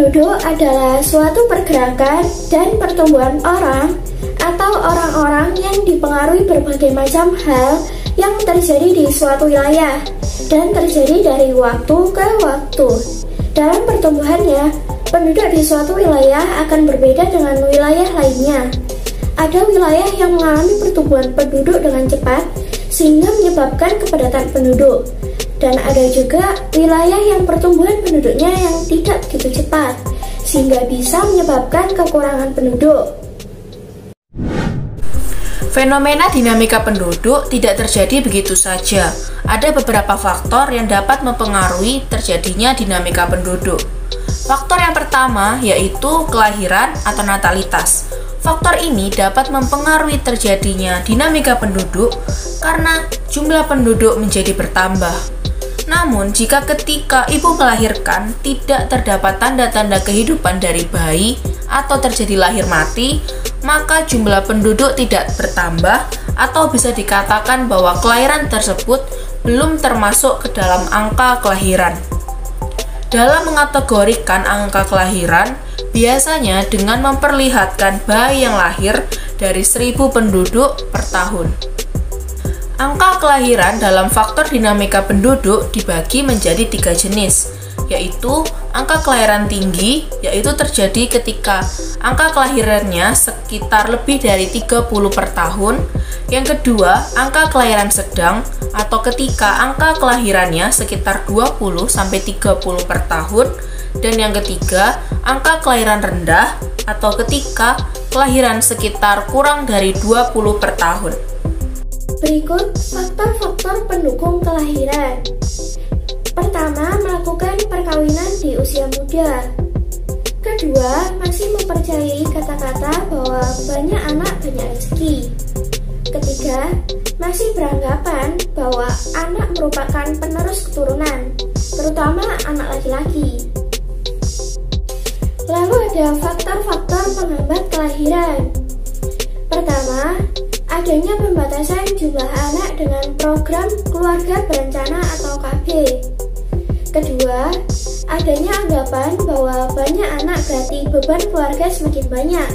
Penduduk adalah suatu pergerakan dan pertumbuhan orang atau orang-orang yang dipengaruhi berbagai macam hal yang terjadi di suatu wilayah dan terjadi dari waktu ke waktu. Dalam pertumbuhannya, penduduk di suatu wilayah akan berbeda dengan wilayah lainnya. Ada wilayah yang mengalami pertumbuhan penduduk dengan cepat sehingga menyebabkan kepadatan penduduk. Dan ada juga wilayah yang pertumbuhan penduduknya yang tidak begitu cepat, sehingga bisa menyebabkan kekurangan penduduk. Fenomena dinamika penduduk tidak terjadi begitu saja. Ada beberapa faktor yang dapat mempengaruhi terjadinya dinamika penduduk. Faktor yang pertama yaitu kelahiran atau natalitas. Faktor ini dapat mempengaruhi terjadinya dinamika penduduk karena jumlah penduduk menjadi bertambah. Namun, jika ketika ibu melahirkan tidak terdapat tanda-tanda kehidupan dari bayi atau terjadi lahir mati, maka jumlah penduduk tidak bertambah atau bisa dikatakan bahwa kelahiran tersebut belum termasuk ke dalam angka kelahiran. Dalam mengategorikan angka kelahiran, biasanya dengan memperlihatkan bayi yang lahir dari 1.000 penduduk per tahun. Angka kelahiran dalam faktor dinamika penduduk dibagi menjadi 3 jenis, yaitu angka kelahiran tinggi, yaitu terjadi ketika angka kelahirannya sekitar lebih dari 30 per tahun. Yang kedua, angka kelahiran sedang, atau ketika angka kelahirannya sekitar 20-30 per tahun. Dan yang ketiga, angka kelahiran rendah, atau ketika kelahiran sekitar kurang dari 20 per tahun. Berikut faktor-faktor pendukung kelahiran. Pertama, melakukan perkawinan di usia muda. Kedua, masih mempercayai kata-kata bahwa banyak anak banyak rezeki. Ketiga, masih beranggapan bahwa anak merupakan penerus keturunan, terutama anak laki-laki. Lalu ada faktor-faktor penghambat kelahiran. Pertama, adanya pembatasan jumlah anak dengan program keluarga berencana atau KB. Kedua, adanya anggapan bahwa banyak anak berarti beban keluarga semakin banyak.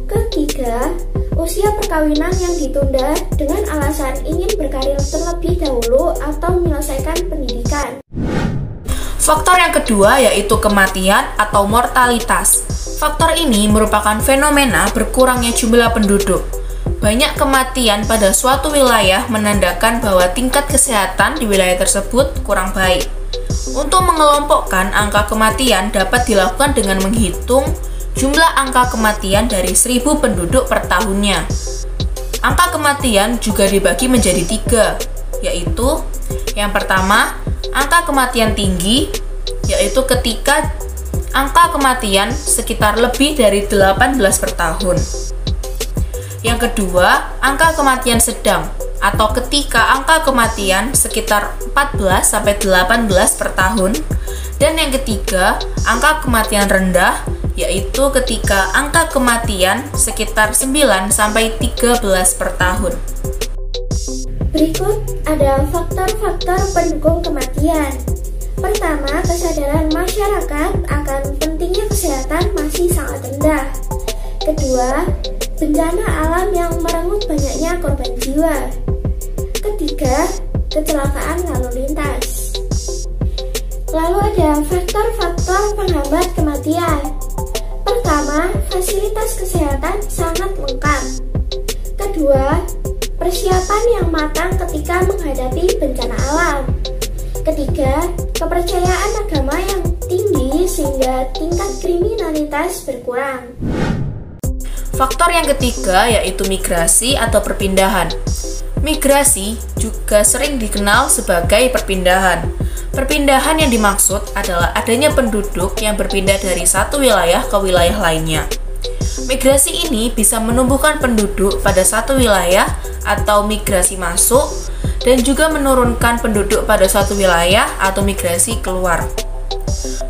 Ketiga, usia perkawinan yang ditunda dengan alasan ingin berkarir terlebih dahulu atau menyelesaikan pendidikan. Faktor yang kedua yaitu kematian atau mortalitas. Faktor ini merupakan fenomena berkurangnya jumlah penduduk. Banyak kematian pada suatu wilayah menandakan bahwa tingkat kesehatan di wilayah tersebut kurang baik. Untuk mengelompokkan angka kematian dapat dilakukan dengan menghitung jumlah angka kematian dari 1.000 penduduk per tahunnya. Angka kematian juga dibagi menjadi 3, yaitu yang pertama, angka kematian tinggi, yaitu ketika angka kematian sekitar lebih dari 18 per tahun. Yang kedua, angka kematian sedang, atau ketika angka kematian sekitar 14-18 per tahun. Dan yang ketiga, angka kematian rendah, yaitu ketika angka kematian sekitar 9-13 per tahun. Berikut ada faktor-faktor pendukung kematian. Pertama, kesadaran masyarakat akan pentingnya kesehatan masih sangat rendah. Kedua, bencana alam yang merenggut banyaknya korban jiwa. Ketiga, kecelakaan lalu lintas. Lalu ada faktor-faktor penghambat kematian. Pertama, fasilitas kesehatan sangat lengkap. Kedua, persiapan yang matang ketika menghadapi bencana alam. Ketiga, kepercayaan agama yang tinggi sehingga tingkat kriminalitas berkurang. Faktor yang ketiga yaitu migrasi atau perpindahan. Migrasi juga sering dikenal sebagai perpindahan. Perpindahan yang dimaksud adalah adanya penduduk yang berpindah dari satu wilayah ke wilayah lainnya. Migrasi ini bisa menumbuhkan penduduk pada satu wilayah atau migrasi masuk, dan juga menurunkan penduduk pada suatu wilayah atau migrasi keluar.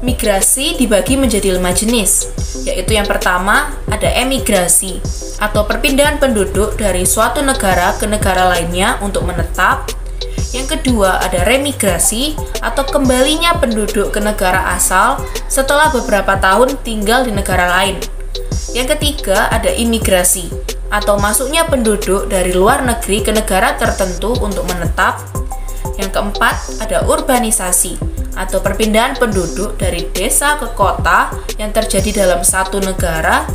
Migrasi dibagi menjadi 5 jenis, yaitu yang pertama ada emigrasi atau perpindahan penduduk dari suatu negara ke negara lainnya untuk menetap. Yang kedua ada remigrasi atau kembalinya penduduk ke negara asal setelah beberapa tahun tinggal di negara lain. Yang ketiga ada imigrasi atau masuknya penduduk dari luar negeri ke negara tertentu untuk menetap. Yang keempat ada urbanisasi atau perpindahan penduduk dari desa ke kota yang terjadi dalam satu negara.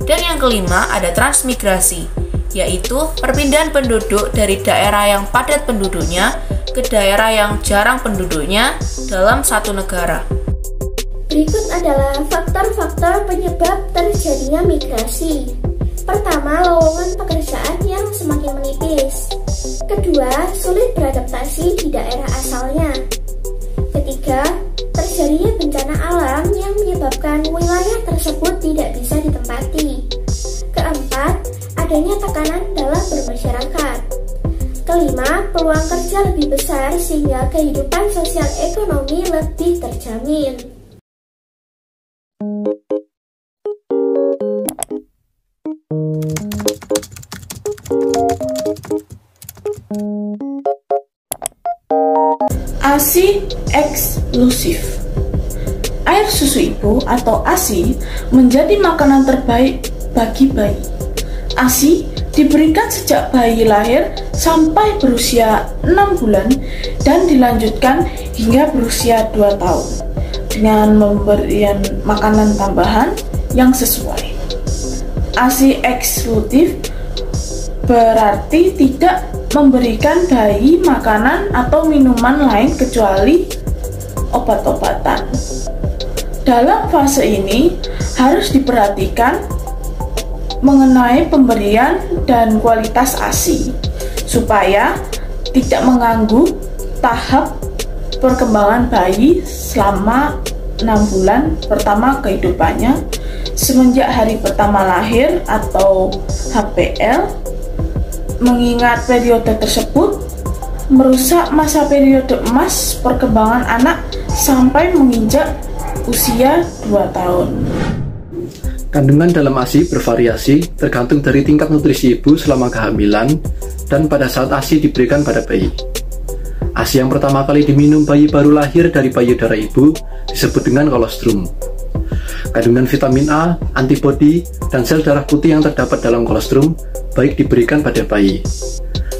Dan yang kelima ada transmigrasi, yaitu perpindahan penduduk dari daerah yang padat penduduknya ke daerah yang jarang penduduknya dalam satu negara. Berikut adalah faktor-faktor penyebab terjadinya migrasi. Pertama, lowongan pekerjaan yang semakin menipis. Kedua, sulit beradaptasi di daerah asalnya. Ketiga, terjadinya bencana alam yang menyebabkan wilayah tersebut tidak bisa ditempati. Keempat, adanya tekanan dalam bermasyarakat. Kelima, peluang kerja lebih besar sehingga kehidupan sosial ekonomi lebih terjamin. ASI eksklusif. Air susu ibu atau ASI menjadi makanan terbaik bagi bayi. ASI diberikan sejak bayi lahir sampai berusia 6 bulan dan dilanjutkan hingga berusia 2 tahun dengan pemberian makanan tambahan yang sesuai. ASI eksklusif berarti tidak memberikan bayi makanan atau minuman lain kecuali obat-obatan. Dalam fase ini harus diperhatikan mengenai pemberian dan kualitas ASI supaya tidak mengganggu tahap perkembangan bayi selama 6 bulan pertama kehidupannya semenjak hari pertama lahir atau HPL. Mengingat periode tersebut merusak masa periode emas perkembangan anak sampai menginjak usia 2 tahun. Kandungan dalam ASI bervariasi tergantung dari tingkat nutrisi ibu selama kehamilan dan pada saat ASI diberikan pada bayi. ASI yang pertama kali diminum bayi baru lahir dari payudara ibu disebut dengan kolostrum. Kandungan vitamin A, antibodi, dan sel darah putih yang terdapat dalam kolostrum baik diberikan pada bayi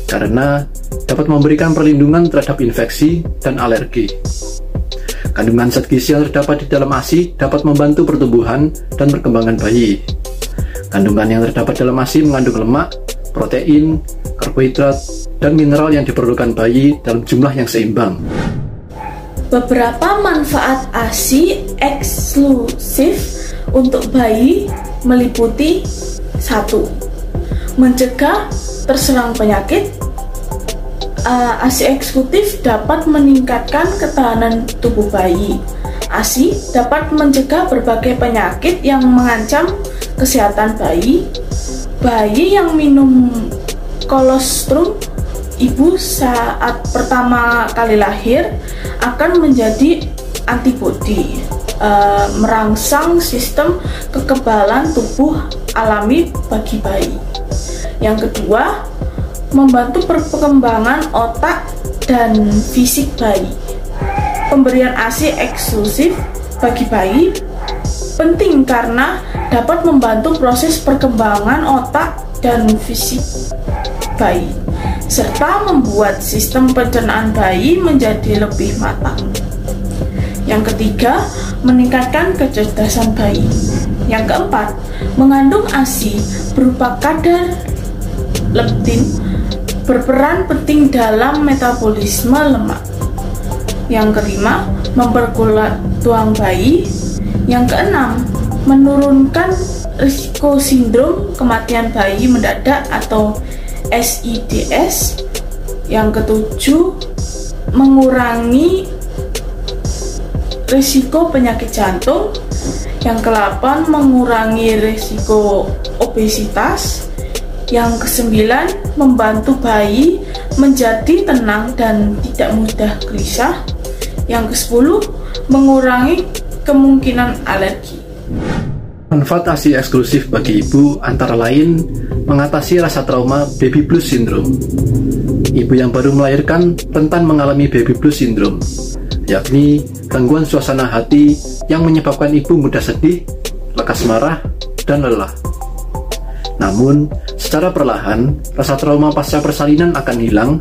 karena dapat memberikan perlindungan terhadap infeksi dan alergi. Kandungan zat gizi yang terdapat di dalam ASI dapat membantu pertumbuhan dan perkembangan bayi. Kandungan yang terdapat dalam ASI mengandung lemak, protein, karbohidrat, dan mineral yang diperlukan bayi dalam jumlah yang seimbang. Beberapa manfaat ASI eksklusif untuk bayi meliputi 1. Mencegah terserang penyakit. ASI eksklusif dapat meningkatkan ketahanan tubuh bayi. ASI dapat mencegah berbagai penyakit yang mengancam kesehatan bayi. Bayi yang minum kolostrum ibu saat pertama kali lahir akan menjadi antibodi, merangsang sistem kekebalan tubuh alami bagi bayi. Yang kedua, membantu perkembangan otak dan fisik bayi. Pemberian ASI eksklusif bagi bayi penting karena dapat membantu proses perkembangan otak dan fisik bayi, serta membuat sistem pencernaan bayi menjadi lebih matang. Yang ketiga, meningkatkan kecerdasan bayi. Yang keempat, mengandung ASI berupa kadar leptin berperan penting dalam metabolisme lemak. Yang kelima, memperkuat tulang bayi. Yang keenam, menurunkan risiko sindrom kematian bayi mendadak atau SIDS. Yang ketujuh, mengurangi risiko penyakit jantung. Yang ke-8, mengurangi risiko obesitas. Yang ke-9, membantu bayi menjadi tenang dan tidak mudah gelisah. Yang ke-10, mengurangi kemungkinan alergi. Manfaat ASI eksklusif bagi ibu antara lain mengatasi rasa trauma baby blues syndrome, Ibu yang baru melahirkan rentan mengalami baby blues syndrome, yakni gangguan suasana hati yang menyebabkan ibu mudah sedih, lekas marah, dan lelah. Namun, secara perlahan, rasa trauma pasca persalinan akan hilang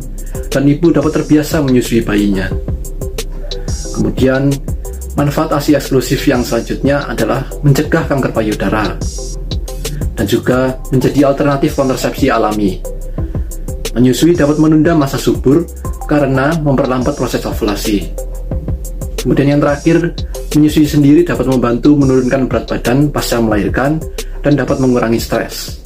dan ibu dapat terbiasa menyusui bayinya. Kemudian, manfaat ASI eksklusif yang selanjutnya adalah mencegah kanker payudara dan juga menjadi alternatif kontrasepsi alami. Menyusui dapat menunda masa subur karena memperlambat proses ovulasi. Kemudian yang terakhir, menyusui sendiri dapat membantu menurunkan berat badan pasca melahirkan dan dapat mengurangi stres.